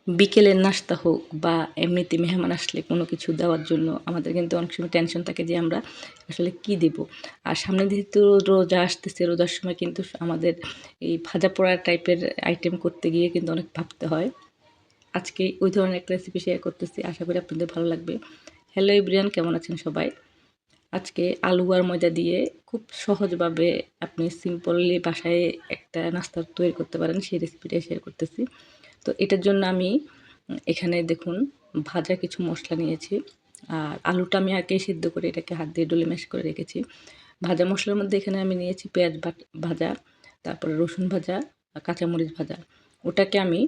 বিকেলের নাস্তা হোক বা এমনিতে মেহমান আসলে কোনো কিছু দেওয়ার জন্য আমাদের কিন্তু অনেক সময় টেনশন থাকে যে আমরা আসলে কি দেব। আর সামনে যেহেতু রোজা আসতেছে, রোজার সময় কিন্তু আমাদের এই ভাজা পোড়া টাইপের আইটেম করতে গিয়ে কিন্তু অনেক ভাবতে হয়। আজকে ওই ধরনের একটা রেসিপি শেয়ার করতেছি, আশা করি আপনাদের ভালো লাগবে। হ্যালো এভরিওয়ান, কেমন আছেন সবাই? আজকে আলু আর ময়দা দিয়ে খুব সহজভাবে আপনি সিম্পলি বাসায় একটা নাস্তা তৈরি করতে পারেন, সেই রেসিপিটাই শেয়ার করতেছি। তো এটার জন্য আমি এখানে দেখুন ভাজা কিছু মশলা নিয়েছি। আর আলুটা আমি আগে সিদ্ধ করে এটাকে হাত দিয়ে ডলে ম্যাশ করে রেখেছি। ভাজা মশলার মধ্যে এখানে আমি নিয়েছি পেঁয়াজ ভাজা, তারপরে রসুন ভাজা, কাঁচামরিচ ভাজা। ওটাকে আমি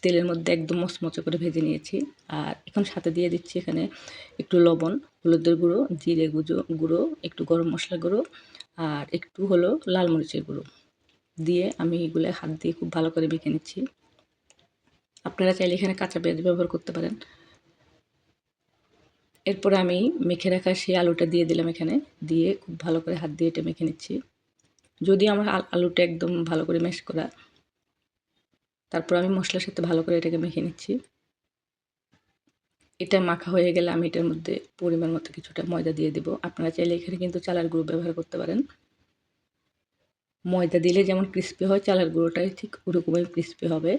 তেলের মধ্যে একদম মচমচে করে ভেজে নিয়েছি। আর এখন সাথে দিয়ে দিচ্ছি এখানে একটু লবণ, হলুদের গুঁড়ো, জিরে গুঁড়ো, একটু গরম মশলা গুঁড়ো আর একটু হলো লাল মরিচের গুঁড়ো দিয়ে আমি এগুলো হাত দিয়ে খুব ভালো করে মেখে নিচ্ছি। আপনারা চাইলে এখানে কাঁচা পেঁয়াজ ব্যবহার করতে পারেন। এরপরে আমি মেখে রাখা সেই আলুটা দিয়ে দিলাম এখানে, দিয়ে খুব ভালো করে হাত দিয়ে এটা মেখে নিচ্ছি। যদি আমার আলুটা একদম ভালো করে ম্যাশ করা, তারপর আমি মশলার সাথে ভালো করে এটাকে মেখে নিচ্ছি। এটা মাখা হয়ে গেলে আমি এটার মধ্যে পরিমাণ মতো কিছুটা ময়দা দিয়ে দেবো। আপনারা চাইলে এখানে কিন্তু চালের গুঁড়ো ব্যবহার করতে পারেন। ময়দা দিলে যেমন ক্রিস্পি হয়, চালের গুঁড়োটাই ঠিক ওরকমই ক্রিস্পি হবে।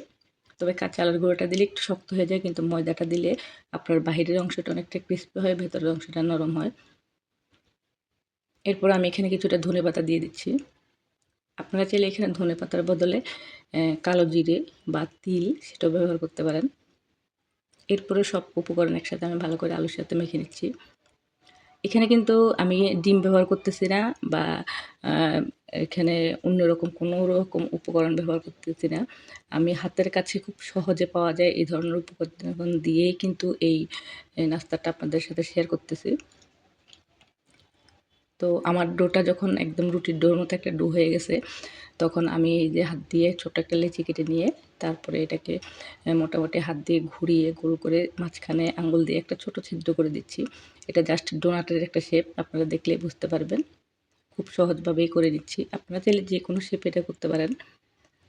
তবে চালের গুঁড়োটা দিলে একটু শক্ত হয়ে যায়, কিন্তু ময়দাটা দিলে আপনার বাহিরের অংশটা অনেকটা ক্রিস্পি হয়, ভেতরের অংশটা নরম হয়। এরপর আমি এখানে কিছুটা ধনেপাতা দিয়ে দিচ্ছি। আপনারা চাইলে এখানে ধনেপাতার বদলে কালো জিরে বা তিল সেটাও ব্যবহার করতে পারেন। এরপরে সব উপকরণ একসাথে আমি ভালো করে আলুর সাথে মেখে নিচ্ছি। এখানে কিন্তু আমি ডিম ব্যবহার করতেছি না বা এখানে অন্যরকম কোনো রকম উপকরণ ব্যবহার করতেছি না। আমি হাতের কাছে খুব সহজে পাওয়া যায় এই ধরনের উপকরণ দিয়েই কিন্তু এই নাস্তাটা আপনাদের সাথে শেয়ার করতেছি। তো আমার ডোটা যখন একদম রুটির ডোর মতো একটা ডো হয়ে গেছে, তখন আমি এই যে হাত দিয়ে ছোট্ট একটা লেচি কেটে নিয়ে তারপরে এটাকে মোটামুটি হাত দিয়ে ঘুরিয়ে গোল করে মাঝখানে আঙুল দিয়ে একটা ছোট ছিদ্র করে দিচ্ছি। এটা জাস্ট ডোনাটের একটা শেপ, আপনারা দেখলেই বুঝতে পারবেন। খুব সহজভাবেই করে দিচ্ছি। আপনারা চাইলে যে কোনো শেপ এটা করতে পারেন।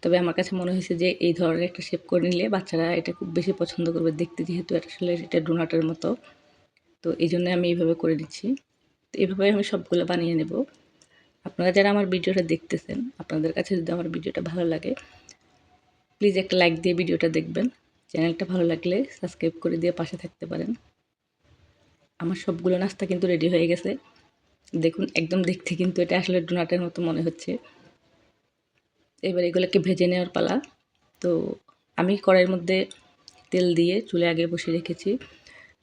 তবে আমার কাছে মনে হয়েছে যে এই ধরনের একটা শেপ করে নিলে বাচ্চারা এটা খুব বেশি পছন্দ করবে দেখতে, যেহেতু আসলে এটা ডোনাটের মতো। তো এই জন্য আমি এইভাবে করে দিচ্ছি। তো এভাবে আমি সবগুলো বানিয়ে নেব। আপনারা যারা আমার ভিডিওটা দেখতেছেন, আপনাদের কাছে যদি আমার ভিডিওটা ভালো লাগে, প্লিজ একটা লাইক দিয়ে ভিডিওটা দেখবেন। চ্যানেলটা ভালো লাগলে সাবস্ক্রাইব করে দিয়ে পাশে থাকতে পারেন। আমার সবগুলো নাস্তা কিন্তু রেডি হয়ে গেছে। দেখুন একদম দেখতে কিন্তু এটা আসলে ডোনাটের মতো মনে হচ্ছে। এবার এগুলোকে ভেজে নেওয়ার পালা। তো আমি কড়াইয়ের মধ্যে তেল দিয়ে চুলে আগে বসিয়ে রেখেছি।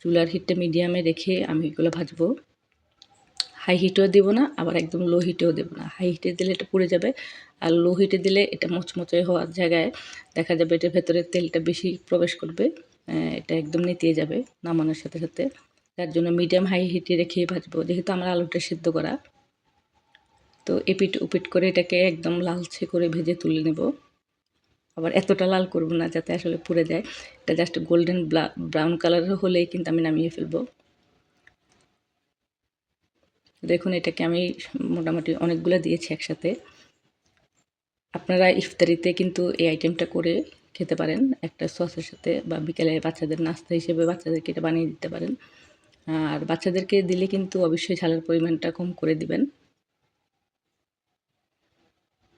চুলার হিটটা মিডিয়ামে রেখে আমি এগুলো ভাজবো। হাই হিটেও দেবো না, আবার একদম লো হিটেও দেবো না। হাই হিটে দিলে এটা পুড়ে যাবে, আর লো হিটে দিলে এটা মচমচে হওয়ার জায়গায় দেখা যাবে এটার ভেতরে তেলটা বেশি প্রবেশ করবে, এটা একদম নেতিয়ে যাবে নামানোর সাথে সাথে। তার জন্য মিডিয়াম হাই হিটে রেখেই ভাজবো, যেহেতু আমার আলুটা সিদ্ধ করা। তো এপিট উপিট করে এটাকে একদম লালচে করে ভেজে তুলে নেব। আবার এতটা লাল করব না যাতে আসলে পুড়ে যায়। এটা জাস্ট গোল্ডেন ব্রাউন কালার হলেই কিন্তু আমি নামিয়ে ফেলবো। দেখুন এটাকে আমি মোটামুটি অনেকগুলো দিয়েছি একসাথে। আপনারা ইফতারিতে কিন্তু এই আইটেমটা করে খেতে পারেন একটা সসের সাথে, বা বিকেলে বাচ্চাদের নাস্তা হিসেবে বাচ্চাদেরকে এটা বানিয়ে দিতে পারেন। আর বাচ্চাদেরকে দিলে কিন্তু অবশ্যই ঝালের পরিমাণটা কম করে দিবেন।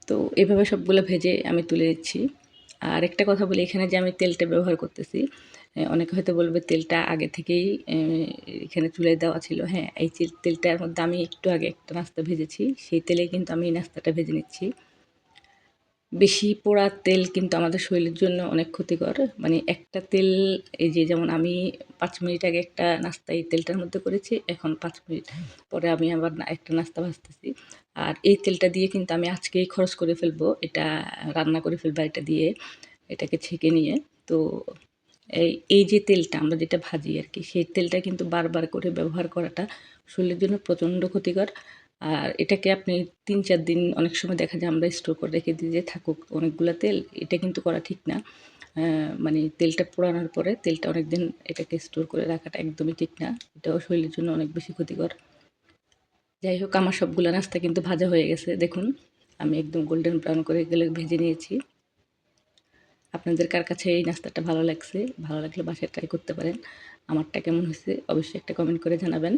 তো এভাবে সবগুলো ভেজে আমি তুলে দিচ্ছি। আর একটা কথা বলি, এখানে যে আমি তেলটা ব্যবহার করতেছি, অনেকে হয়তো বলবে তেলটা আগে থেকেই এখানে চুলায় দেওয়া ছিল। হ্যাঁ, এই তেলটার মধ্যে আমি একটু আগে একটা নাস্তা ভেজেছি, সেই তেলেই কিন্তু আমি এই নাস্তাটা ভেজে নিচ্ছি। বেশি পোড়া তেল কিন্তু আমাদের শরীরের জন্য অনেক ক্ষতিকর। মানে একটা তেল, এই যে যেমন আমি ৫ মিনিট আগে একটা নাস্তা এই তেলটার মধ্যে করেছি, এখন ৫ মিনিট পরে আমি আবার একটা নাস্তা ভাজতেছি। আর এই তেলটা দিয়ে কিন্তু আমি আজকেই খরচ করে ফেলবো, এটা রান্না করে ফেলবো এটা দিয়ে, এটাকে ছেঁকে নিয়ে। তো এই যে তেলটা আমরা যেটা ভাজি আর কি, সেই তেলটা কিন্তু বারবার করে ব্যবহার করাটা শরীরের জন্য প্রচণ্ড ক্ষতিকর। আর এটাকে আপনি ৩-৪ দিন অনেক সময় দেখা যায় আমরা স্টোর করে রেখে দিই যে থাকুক অনেকগুলো তেল, এটা কিন্তু করা ঠিক না। মানে তেলটা পোড়ানোর পরে তেলটা অনেক দিন এটাকে স্টোর করে রাখাটা একদমই ঠিক না, এটাও শরীরের জন্য অনেক বেশি ক্ষতিকর। যাই হোক, আমার সবগুলো নাস্তা কিন্তু ভাজা হয়ে গেছে। দেখুন আমি একদম গোল্ডেন ব্রাউন করে এগুলো ভেজে নিয়েছি। আপনাদের কার কাছে এই নাস্তাটা ভালো লাগছে? ভালো লাগলে বাসায় ট্রাই করতে পারেন। আমারটা কেমন হয়েছে অবশ্যই একটা কমেন্ট করে জানাবেন।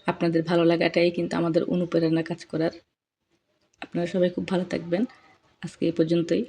আপনাদের ভালো লাগাটাই কিন্তু আমাদের অনুপ্রেরণা কাজ করার। আপনারা সবাই খুব ভালো থাকবেন। আজকে এই পর্যন্তই।